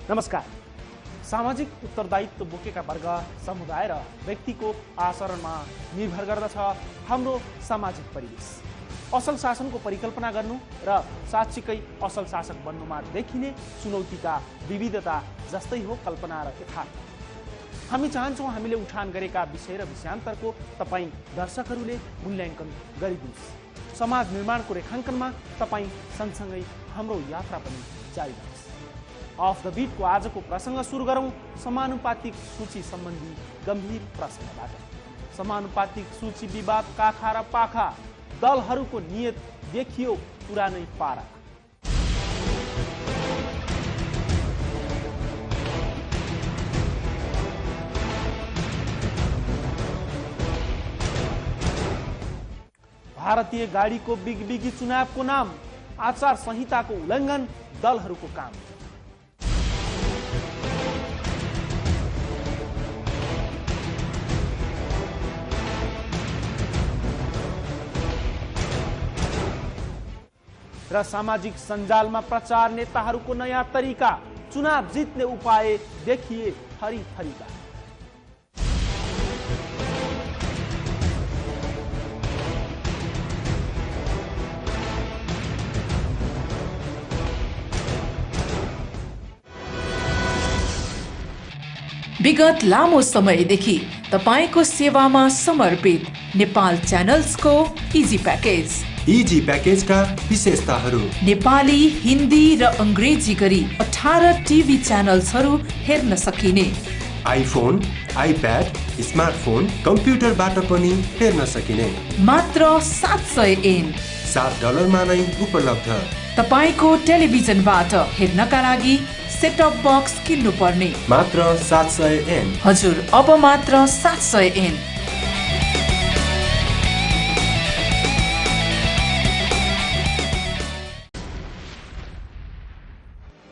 नमस्कार। सामाजिक उत्तरदायित्व बोकेका वर्ग, समुदाय र व्यक्तिको आचरणमा निर्भर गर्दछ हाम्रो सामाजिक परिवेश। असल शासनको परिकल्पना गर्नु र साच्चीकै असल शासक बन्नुमा देखिने चुनौतीका विविधता जस्तै हो कल्पना र यथार्थ। हामी चाहन्छौँ हामीले उठान गरेका विषय र विषयान्तरको तपाईँ दर्शकहरूले मूल्याङ्कन गरिदिनुहोस्। समाज निर्माणको रेखाङ्कनमा तपाईँ सँगसँगै हाम्रो यात्रा पनि जारी रहन्छ। अफ द बीटको आजको प्रसङ्ग सुरु गरौँ समानुपातिक सूची सम्बन्धी गम्भीर प्रश्नबाट। समानुपातिक सूची विवाद काखा र पाखा, दलहरूको नियत देखियो पुरानै पारा। भारतीय गाडीको बिगबिगी चुनावको नाम, आचार संहिताको उल्लङ्घन दलहरूको काम। र सामाजिक सञ्जालमा प्रचार नेताहरूको नयाँ तरिका, चुनाव जित्ने उपाय देखिए थरी थरीका। विगत लामो समयदेखि तपाईको सेवामा समर्पित नेपाल च्यानल्सको इजी प्याकेज। इजी प्याकेजका विशेषताहरू: नेपाली, हिन्दी र अङ्ग्रेजी गरी 18 टिभी च्यानल्सहरू हेर्न सकिने, आइफोन, आइप्याड, स्मार्टफोन, कम्प्युटरबाट पनि हेर्न सकिने, मात्र 700 एन $7 नै उपलब्ध। तपाईको टेलिभिजनबाट हेर्नका लागि सेटअप बक्स किन्नु पर्ने, मात्र 700 एन। हजुर, अब मात्र 700 एन।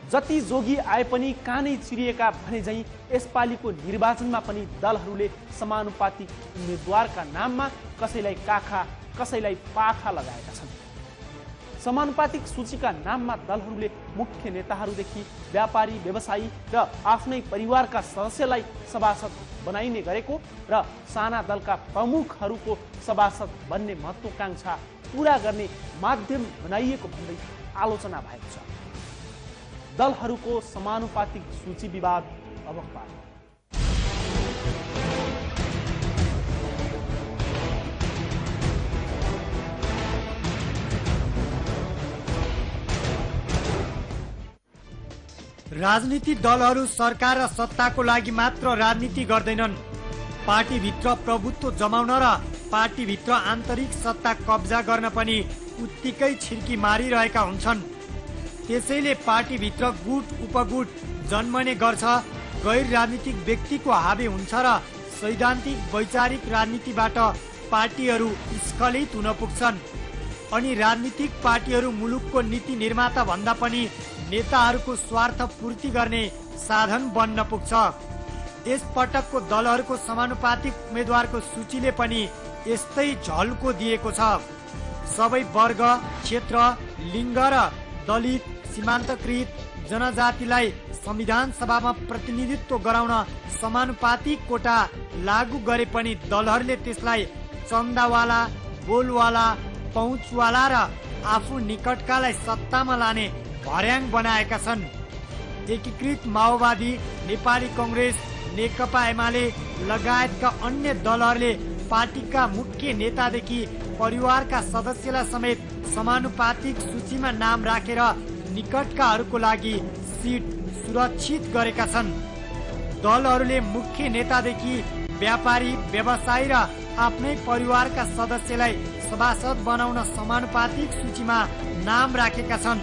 जति जोगी आए पनि कानै चिरिएका भने झैं यसपालिको निर्वाचनमा पनि दलहरूले समानुपातिक उम्मेदवारका नाममा कसैलाई काखा कसैलाई पाखा लगाएका छन्। समानुपातिक सूचीका नाममा दलहरूले मुख्य नेताहरूदेखि व्यापारी, व्यवसायी र आफ्नै परिवारका सदस्यलाई सभासद बनाइने गरेको र साना दलका प्रमुखहरूको सभासद बन्ने महत्त्वाकांक्षा पूरा गर्ने माध्यम बनाइएको भन्दै आलोचना भएको छ। दलहरूको समानुपातिक सूची विवाद अब पार। राजनीतिक दलहरू सरकार र सत्ताको लागि मात्र राजनीति गर्दैनन्, पार्टीभित्र प्रभुत्व जमाउन र पार्टीभित्र आन्तरिक सत्ता कब्जा गर्न पनि उत्तिकै छिर्की मारिरहेका हुन्छन्। त्यसैले पार्टीभित्र गुट उपगुट जन्मने गर्छ, गैर राजनीतिक व्यक्तिको हावी हुन्छ र सैद्धान्तिक वैचारिक राजनीतिबाट पार्टीहरू स्खलित हुन पुग्छन्। अनि राजनीतिक पार्टीहरू मुलुकको नीति निर्माता भन्दा पनि नेताहरूको स्वार्थ पूर्ति गर्ने साधन बन्न पुग्छ। यस पटकको दलहरूको समानुपातिक उम्मेदवारको सूचीले पनि यस्तै झल्को दिएको छ। सबै वर्ग, क्षेत्र, लिङ्ग र दलित, सीमान्तकृत जनजातिलाई संविधान सभामा प्रतिनिधित्व गराउन समानुपातिक कोटा लागू गरे पनि दलहरूले त्यसलाई चन्दावाला, बोलवाला, पहुँचवाला र आफू निकटकालाई सत्तामा लाने भर्याङ बनाएका छन्। एकीकृत माओवादी, नेपाली कङ्ग्रेस, नेकपा एमाले लगायतका अन्य दलहरूले पार्टीका मुख्य नेतादेखि परिवारका सदस्यलाई समेत समानुपातिक सूचीमा नाम राखेर निकटकाहरूको लागि सिट सुरक्षित गरेका छन्। दलहरूले मुख्य नेतादेखि व्यापारी, व्यवसायी र आफ्नै परिवारका सदस्यलाई सभासद बनाउन समानुपातिक सूचीमा नाम राखेका छन्।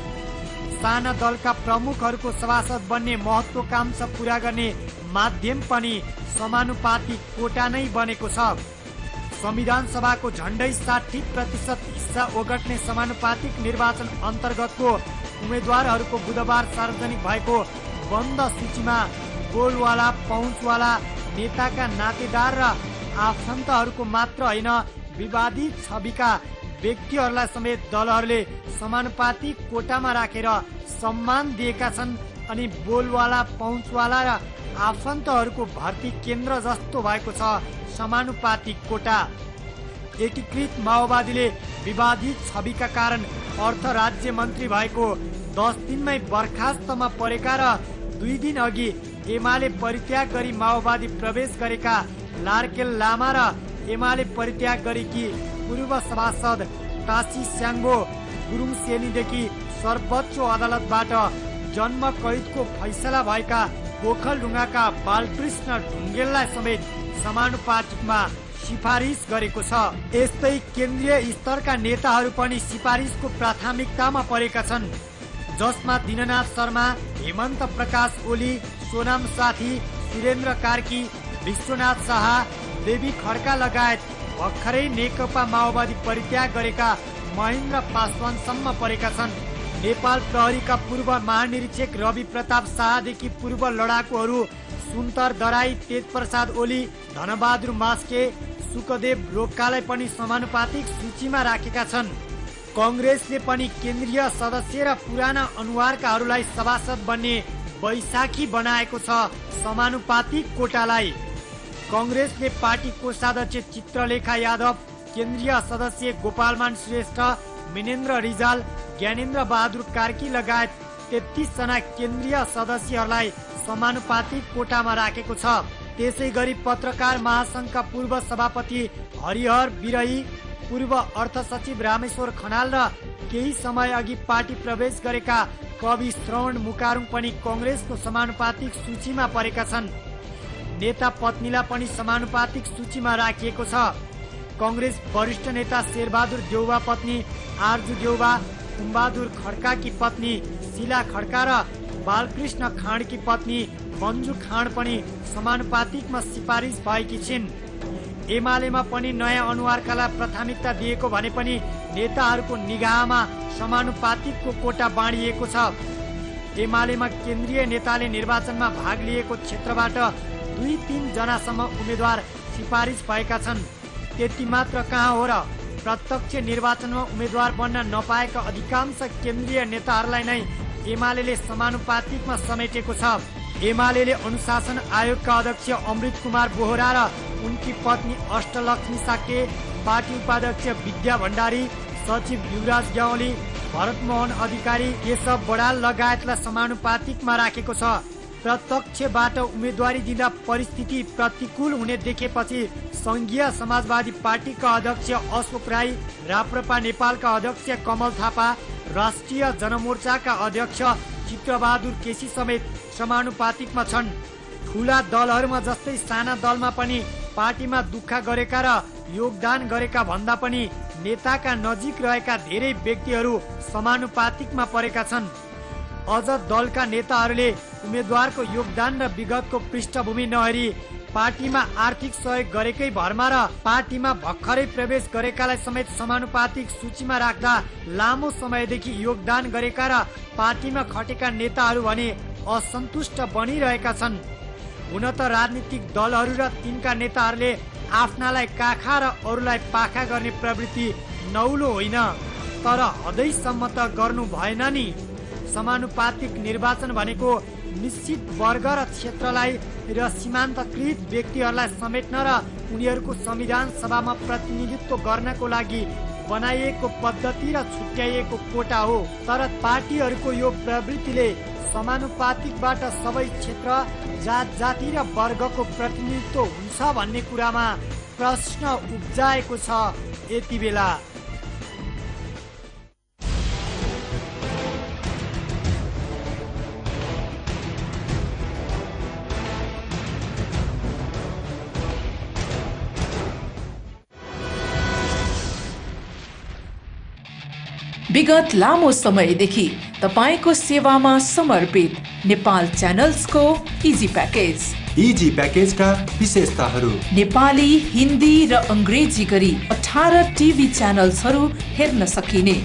साना दलका प्रमुखहरूको सभासद बन्ने महत्त्वाकांक्षा पूरा गर्ने माध्यम पनि समानुपातिक कोटा नै बनेको छ। संविधान सभाको झण्डै 60% हिस्सा ओगट्ने समानुपातिक निर्वाचन अन्तर्गतको उम्मेदवारहरूको बुधबार सार्वजनिक भएको बन्द सूचीमा गोलवाला, पहुँचवाला नेताका नातेदार र आफन्तहरूको मात्र होइन, विवादित छविका व्यक्तिहरूलाई समेत दलहरूले समानुपातिक कोटामा राखेर सम्मान दिएका छन् अनि बोलवाला पहुँचवाला र आफन्तहरूको भर्ती केन्द्र जस्तो भएको छ समानुपातिक कोटा। एकीकृत माओवादीले विवादित छविका कारण अर्थ राज्य मन्त्री भएको 10 दिनमै बर्खास्तमा परेका र 2 दिन अघि एमाले परित्याग गरी माओवादी प्रवेश गरेका लार्केल लामा र एमाले परित्याग गरेकी पूर्व सभासद काशी स्याङ्बो गुरुङ सेलीदेखि सर्वोच्च अदालतबाट जन्म कैदको फैसला भएका पोखलढुङ्गाका बालकृष्ण ढुङ्गेललाई समेत समानुपातिकमा सिफारिस गरेको छ। यस्तै केन्द्रीय स्तरका नेताहरू पनि सिफारिसको प्राथमिकतामा परेका छन्, जसमा दिननाथ शर्मा, हेमन्त प्रकाश ओली, सोनाम साथी, सुरेन्द्र कार्की, विश्वनाथ शाह, देवी खड्का लगायत भर्खरै नेकपा माओवादी परित्याग गरेका महेन्द्र पासवानसम्म परेका छन्। नेपाल प्रहरीका पूर्व महानिरीक्षक रवि प्रताप शाहदेखि पूर्व लडाकुहरू सुन्तर दराई, तेज प्रसाद ओली, धनबहादुर मास्के, सुकदेव रोक्कालाई पनि समानुपातिक सूचीमा राखेका छन्। कङ्ग्रेसले पनि केन्द्रीय सदस्य र पुराना अनुहारकाहरूलाई सभासद बन्ने बैशाखी बनाएको छ समानुपातिक कोटालाई। कङ्ग्रेसले पार्टी कोषाध्यक्ष चित्रलेखा यादव, केन्द्रीय सदस्य गोपालमान श्रेष्ठ, मिनेन्द्र रिजाल, ज्ञानेन्द्र बहादुर कार्की लगायत 33 जना केन्द्रीय सदस्यहरूलाई समानुपातिक कोटामा राखेको छ। त्यसै गरी पत्रकार महासंघका पूर्व सभापति हरिहर बिरही, पूर्व अर्थ सचिव रामेश्वर खनाल र केही समय अघि पार्टी प्रवेश गरेका कवि श्रवण मुकारुङ पनि कङ्ग्रेसको समानुपातिक सूचीमा परेका छन्। नेता पत्नीलाई पनि समानुपातिक सूचीमा राखिएको छ। कङ्ग्रेस वरिष्ठ नेता शेरबहादुर देउवा पत्नी आरजु देउवा, कुम्बहादुर खड्काकी पत्नी शीला खड्का र बालकृष्ण खाँडकी पत्नी मन्जु खाँड पनि समानुपातिकमा सिफारिस भएकी छिन्। एमालेमा पनि नयाँ अनुहारकालाई प्राथमिकता दिएको भने पनि नेताहरूको निगाहमा समानुपातिकको कोटा बाँडिएको छ। एमालेमा केन्द्रीय नेताले निर्वाचनमा भाग लिएको क्षेत्रबाट 2-3 जनासम्म उम्मेद्वार सिफारिस भएका छन्। त्यति मात्र कहाँ हो र, प्रत्यक्ष निर्वाचनमा उम्मेद्वार बन्न नपाएका अधिकांश केन्द्रीय नेताहरूलाई नै एमालेले समानुपातिकमा समेटेको छ। एमालेले अनुशासन आयोगका अध्यक्ष अमृत कुमार बोहरा र उनकी पत्नी अष्टलक्ष्मी साके, पार्टी उपाध्यक्ष विद्या भण्डारी, सचिव युवराज ग्यावाली, भरतमोहन अधिकारी, केशव बडाल लगायतलाई समानुपातिकमा राखेको छ। प्रत्यक्षबाट उम्मेदवारी दिँदा परिस्थिति प्रतिकूल हुने देखेपछि संघीय समाजवादी पार्टीका अध्यक्ष अशोक राई, राप्रपा नेपालका अध्यक्ष कमल थापा, राष्ट्रिय जनमोर्चाका अध्यक्ष चित्रबहादुर केसी समेत समानुपातिकमा छन्। ठुला दलहरूमा जस्तै साना दलमा पनि पार्टीमा दुःख गरेका र योगदान गरेका भन्दा पनि नेताका नजिक रहेका धेरै व्यक्तिहरू समानुपातिकमा परेका छन्। अझ दलका नेताहरूले उम्मेद्वारको योगदान र विगतको पृष्ठभूमि नहेरी पार्टीमा आर्थिक सहयोग गरेकै भरमा र पार्टीमा भर्खरै प्रवेश गरेकालाई समेत समानुपातिक सूचीमा राख्दा लामो समयदेखि योगदान गरेका र पार्टीमा खटेका नेताहरू भने असन्तुष्ट बनिरहेका छन्। हुन त राजनीतिक दलहरू र तिनका नेताहरूले आफ्नालाई काखा र अरूलाई पाखा गर्ने प्रवृत्ति नौलो होइन, तर हदैसम्म त गर्नु भएन नि। समानुपातिक निर्वाचन भनेको निश्चित वर्ग र क्षेत्रलाई र सीमान्तकृत व्यक्तिहरूलाई समेट्न र उनीहरूको संविधान सभामा प्रतिनिधित्व गर्नको लागि बनाइएको पद्धति र छुट्याइएको कोटा हो। तर पार्टीहरूको यो प्रवृत्तिले समानुपातिकबाट सबै क्षेत्र, जात जाति र वर्गको प्रतिनिधित्व हुन्छ भन्ने कुरामा प्रश्न उब्जाएको छ। यति बेला विगत लामो समयदेखि तपाईको सेवामा समर्पित नेपाल च्यानल्सको इजी प्याकेज। इजी प्याकेजका विशेषताहरू: नेपाली, हिन्दी र अङ्ग्रेजी गरी 18 टिभी च्यानल्सहरू हेर्न सकिने,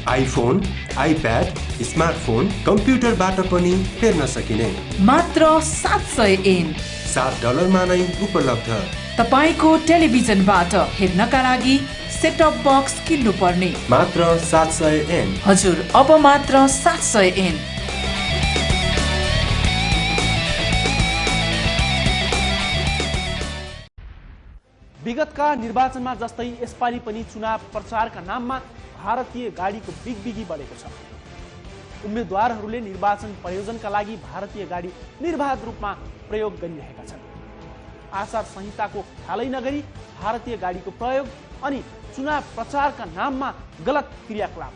आइफोन, आइप्याड, स्मार्टफोन, कम्प्युटरबाट पनि हेर्न सकिने, मात्र 700 एन $7 नै उपलब्ध। तपाईको टेलिभिजनबाट हेर्नका लागि सेटअप बक्स किन्नु पर्ने, मात्र 700 एन। हजुर, अब मात्र 700 एन। विगतका निर्वाचनमा जस्तै यसपालि पनि चुनाव प्रचारका नाममा भारतीय गाडीको बिगबिगी बढेको छ। उम्मेद्वारहरूले निर्वाचन प्रयोजनका लागि भारतीय गाडी निर्बाध रूपमा प्रयोग गरिरहेका छन्। आचार संहिताको ख्यालै नगरी भारतीय गाडीको प्रयोग अनि चुनाव प्रचारका नाममा गलत क्रियाकलाप,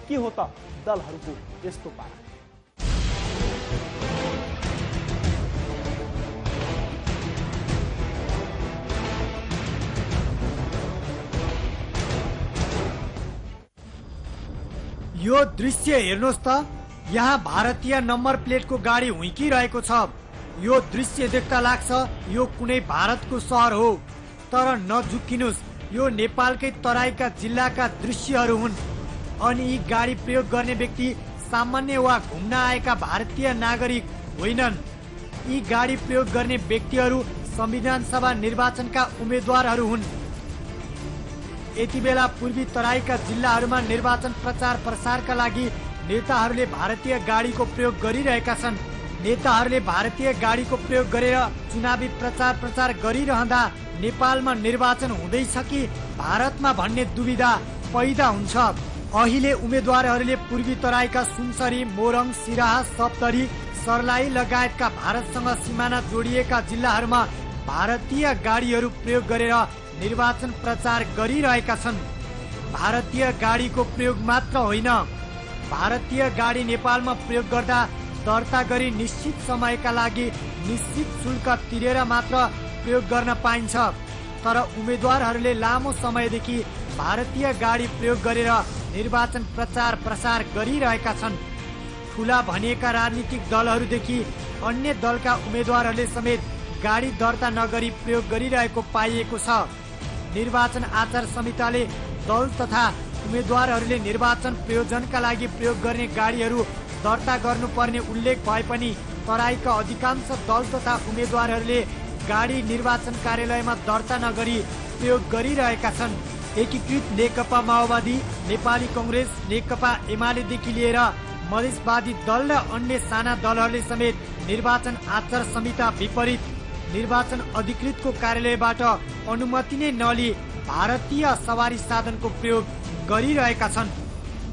के हो त दलहरूको यस्तो पारा? यो दृश्य हेर्नुहोस् त, यहाँ भारतीय नम्बर प्लेटको गाडी हुइकिरहेको छ। यो दृश्य देख्दा लाग्छ यो कुनै भारतको सहर हो, तर नझुक्किनुस्, यो नेपालकै तराईका जिल्लाका दृश्यहरू हुन्। अनि यी गाडी प्रयोग गर्ने व्यक्ति सामान्य वा घुम्न आएका भारतीय नागरिक होइनन्। यी गाडी प्रयोग गर्ने व्यक्तिहरू संविधान सभा निर्वाचनका उम्मेद्वारहरू हुन्। यति बेला पूर्वी तराईका जिल्लाहरूमा निर्वाचन प्रचार प्रसारका लागि नेताहरूले भारतीय गाडीको प्रयोग गरिरहेका छन्। नेताहरूले भारतीय गाडीको प्रयोग गरेर चुनावी प्रचार गरिरहँदा नेपालमा निर्वाचन हुँदैछ कि भारतमा भन्ने दुविधा पैदा हुन्छ। अहिले उम्मेद्वारहरूले पूर्वी तराईका सुनसरी, मोरङ, सिराहा, सप्तरी, सर्लाही लगायतका भारतसँग सिमाना जोडिएका जिल्लाहरूमा भारतीय गाडीहरू प्रयोग गरेर निर्वाचन प्रचार गरिरहेका छन्। भारतीय गाडीको प्रयोग मात्र होइन, भारतीय गाडी नेपालमा प्रयोग गर्दा दर्ता गरी निश्चित समयका लागि निश्चित शुल्क तिरेर मात्र प्रयोग गर्न पाइन्छ। तर उम्मेद्वारहरूले लामो समयदेखि भारतीय गाडी प्रयोग गरेर निर्वाचन प्रचार प्रसार गरिरहेका छन्। ठुला भनिएका राजनीतिक दलहरूदेखि अन्य दलका उम्मेद्वारहरूले समेत गाडी दर्ता नगरी प्रयोग गरिरहेको पाइएको छ। निर्वाचन आचार संहिताले दल तथा उम्मेद्वारहरूले निर्वाचन प्रयोजनका लागि प्रयोग गर्ने गाडीहरू दर्ता गर्नुपर्ने उल्लेख भए पनि तराईका अधिकांश दल तथा उम्मेद्वारहरूले गाडी निर्वाचन कार्यालयमा दर्ता नगरी प्रयोग गरिरहेका छन्। एकीकृत नेकपा माओवादी, नेपाली कांग्रेस, नेकपा एमालेदेखि लिएर मधेसवादी दल र अन्य साना दलहरूले समेत निर्वाचन आचार संहिता विपरीत निर्वाचन अधिकृतको कार्यालयबाट अनुमति नै नलिई भारतीय सवारी साधनको प्रयोग गरिरहेका छन्।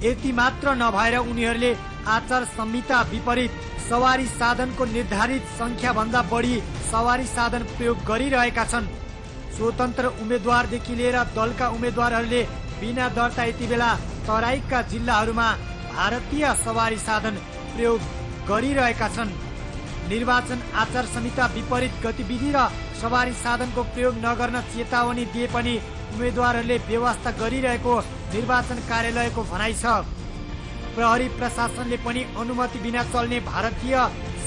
यति मात्र नभएर उनीहरूले आचार संहिता विपरीत सवारी साधनको निर्धारित संख्या भन्दा बढी सवारी साधन प्रयोग गरिरहेका छन्। स्वतन्त्र उम्मेद्वारदेखि लिएर दलका उम्मेद्वारहरूले बिना दर्ता यति बेला तराईका जिल्लाहरूमा भारतीय सवारी साधन प्रयोग गरिरहेका छन्। निर्वाचन आचार संहिता विपरीत गतिविधि र सवारी साधनको प्रयोग नगर्न चेतावनी दिए पनि उम्मेद्वारहरूले व्यवस्था गरिरहेको निर्वाचन कार्यालयको भनाइ छ। प्रहरी प्रशासनले पनि अनुमति बिना चल्ने भारतीय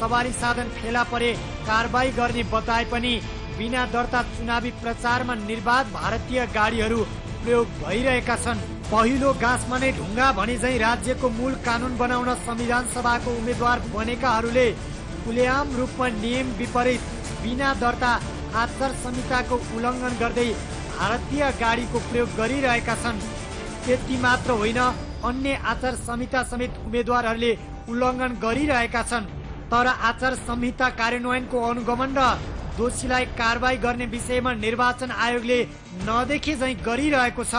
सवारी साधन फेला परे कारबाही गर्ने बताए पनि बिना दर्ता चुनावी प्रचारमा निर्बाध भारतीय गाडीहरू प्रयोग भइरहेका छन्। पहिलो गाँसमा नै ढुङ्गा भने झै राज्यको मूल कानुन बनाउन संविधान सभाको उम्मेद्वार बनेकाहरूले खुलेआम रूपमा नियम विपरीत बिना दर्ता आचार संहिताको उल्लङ्घन गर्दै भारतीय गाडीको प्रयोग गरिरहेका छन्। त्यति मात्र होइन, अन्य आचार संहिता समेत उम्मेद्वारहरूले उल्लङ्घन गरिरहेका छन्। तर आचार संहिता कार्यान्वयनको अनुगमन र दोषीलाई कारबाही गर्ने विषयमा निर्वाचन आयोगले नदेखे झै गरिरहेको छ।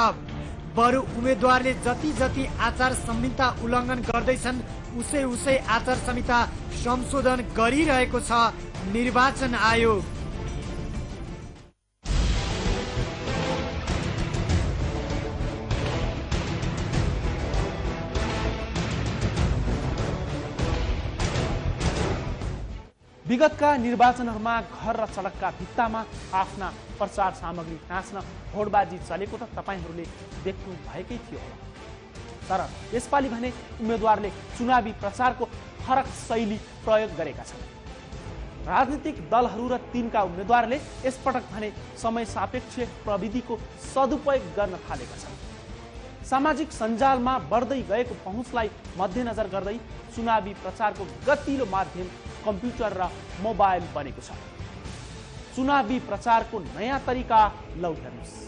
बरु उम्मेद्वारले जति जति आचार संहिता उल्लङ्घन गर्दैछन् उसै उसै आचार संहिता संशोधन गरिरहेको छ निर्वाचन आयोग। विगतका निर्वाचनहरूमा घर र सडकका भित्तामा आफ्ना प्रचार सामग्री टाँच्न होडबाजी चलेको त तपाईहरूले देख्नु भएकै थियो होला। तर यसपालि भने उम्मेद्वारले चुनावी प्रचारको फरक शैली प्रयोग गरेका छन्। राजनीतिक दलहरू र तिनका उम्मेद्वारले यसपटक भने समय सापेक्ष प्रविधिको सदुपयोग गर्न थालेका छन्। सामाजिक सञ्जालमा बढ्दै गएको पहुँचलाई मध्यनजर गर्दै चुनावी प्रचारको गतिलो माध्यम कम्प्युटर र मोबाइल बनेको छ। चुनावी प्रचारको नयाँ तरिका लौ हेर्नुहोस्।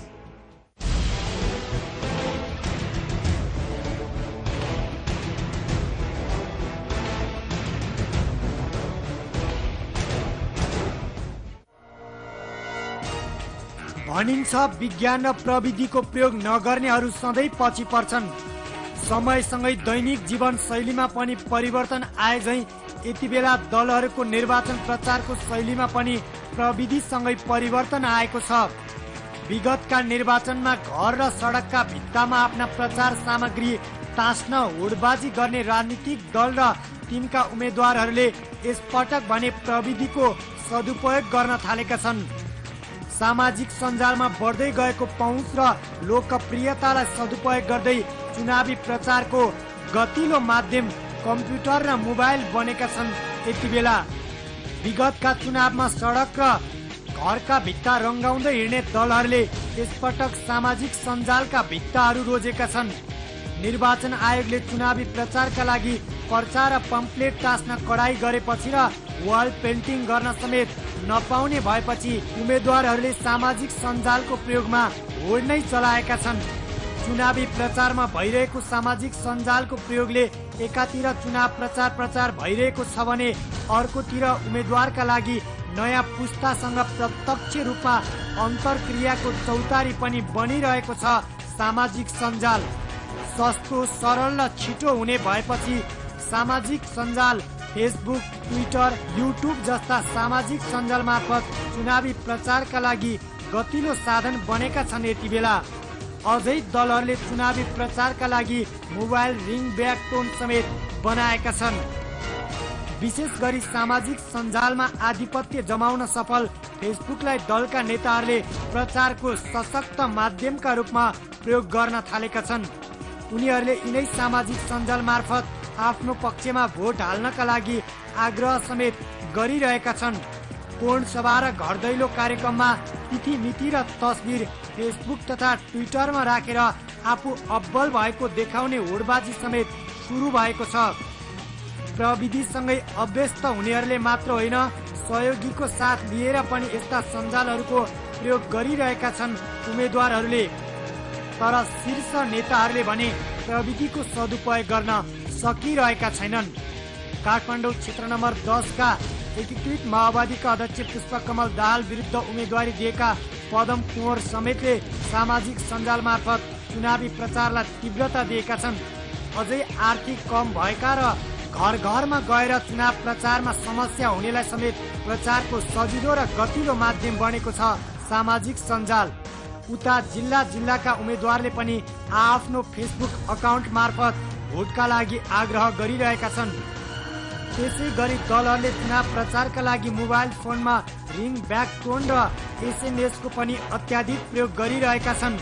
भनिन्छ विज्ञान र प्रविधिको प्रयोग नगर्नेहरू सधैँ पछि पर्छन्। समयसँगै दैनिक जीवन शैलीमा पनि परिवर्तन आए झैँ यति बेला दलहरूको निर्वाचन प्रचारको शैलीमा पनि प्रविधिसँगै परिवर्तन आएको छ। विगतका निर्वाचनमा घर र सडकका भित्तामा आफ्ना प्रचार सामग्री तास्न होडबाजी गर्ने राजनीतिक दल र तिनका उम्मेद्वारहरूले यसपटक भने प्रविधिको सदुपयोग गर्न थालेका छन्। सामाजिक सञ्जालमा बढ्दै गएको पहुँच र लोकप्रियतालाई सदुपयोग गर्दै चुनावी प्रचारको गतिलो माध्यम कम्प्युटर र मोबाइल बनेका छन्। यति बेला विगतका चुनावमा सडक र घरका भित्ता रङ्गाउँदै हिँड्ने दलहरूले यसपटक सामाजिक सञ्जालका भित्ताहरू रोजेका छन्। निर्वाचन आयोगले चुनावी प्रचारका लागि पर्चा र पम्पलेट टास्न कडाई गरेपछि र वाल पेन्टिङ गर्न समेत नपाउने भएपछि उम्मेद्वारहरूले सामाजिक सञ्जालको प्रयोगमा होड नै चलाएका छन्। चुनावी प्रचारमा भइरहेको सामाजिक सञ्जालको प्रयोगले एकातिर चुनाव प्रचार भइरहेको छ भने अर्कोतिर उम्मेद्वारका लागि नयाँ पुस्तासँग प्रत्यक्ष रूपमा अन्तर्क्रियाको चौतारी पनि बनिरहेको छ। सामाजिक सञ्जाल सस्तो, सरल र छिटो हुने भएपछि सामाजिक सञ्जाल फेसबुक, ट्विटर, युट्युब जस्ता सामाजिक सञ्जाल मार्फत चुनावी प्रचारका लागि गतिलो साधन बनेका छन्। यति बेला अझै दलहरूले चुनावी प्रचारका लागि मोबाइल रिङ ब्याक टोन समेत बनाएका छन्। विशेष गरी सामाजिक सञ्जालमा आधिपत्य जमाउन सफल फेसबुकलाई दलका नेताहरूले प्रचारको सशक्त माध्यमका रूपमा प्रयोग गर्न थालेका छन्। उनीहरूले यिनै सामाजिक सञ्जाल मार्फत आफ्नो पक्षमा भोट हाल्नका लागि आग्रह समेत गरिरहेका छन्। कोण सभा र घर दैलो कार्यक्रममा तिथि मिति र तस्बिर फेसबुक तथा ट्विटरमा राखेर आफू अब्बल भएको देखाउने होडबाजी समेत सुरु भएको छ। प्रविधिसँगै अभ्यस्त हुनेहरूले मात्र होइन, सहयोगीको साथ लिएर पनि यस्ता सञ्जालहरूको प्रयोग गरिरहेका छन् उम्मेद्वारहरूले। तर शीर्ष नेताहरूले भने प्रविधिको सदुपयोग गर्न सकिरहेका छैनन्। काठमाडौँ क्षेत्र नम्बर 10 का एकीकृत माओवादीका अध्यक्ष पुष्पकमल दाहाल विरुद्ध उम्मेदवारी दिएका पदम कुँवर समेतले सामाजिक सञ्जाल मार्फत चुनावी प्रचारलाई तीव्रता दिएका छन्। अझै आर्थिक कम भएका र घर घरमा गएर चुनाव प्रचारमा समस्या हुनेलाई समेत प्रचारको सजिलो र गतिलो माध्यम बनेको छ सामाजिक सञ्जाल। उता जिल्लाका उम्मेद्वारले पनि आफ्नो फेसबुक अकाउन्ट मार्फत भोटका लागि आग्रह गरिरहेका छन्। त्यसै गरी दलहरूले चुनाव प्रचारका लागि मोबाइल फोनमा रिङ ब्याक टोन र एसएमएसको पनि अत्याधिक प्रयोग गरिरहेका छन्।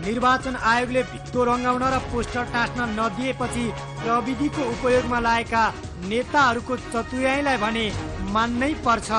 निर्वाचन आयोगले भित्तो रङ्गाउन र पोस्टर टाँस्न नदिएपछि प्रविधिको उपयोगमा लागेका नेताहरूको चतुर्याइँलाई भने मान्नै पर्छ।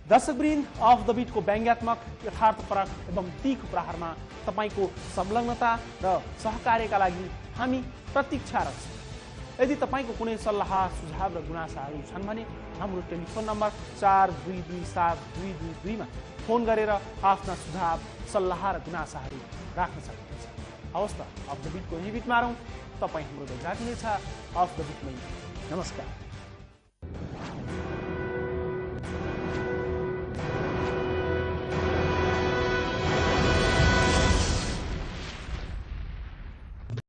दर्शकवृन्द, अफ द बिटको व्यङ्ग्यात्मक, यथार्थपरक एवं तीखो प्रहारमा तपाईँको संलग्नता र सहकार्यका लागि हामी प्रतीक्षारत छौँ। यदि तपाईँको कुनै सल्लाह, सुझाव र गुनासाहरू छन् भने हाम्रो टेलिफोन नम्बर 422722 मा फोन गरेर आफ्ना सुझाव, सल्लाह र गुनासाहरू राख्न सक्नुहुन्छ। हवस् त, अफ द बिटको यही बिट मारौँ। तपाईँ हाम्रो भेट्टाइनेछ अफ द बिटमै। नमस्कार।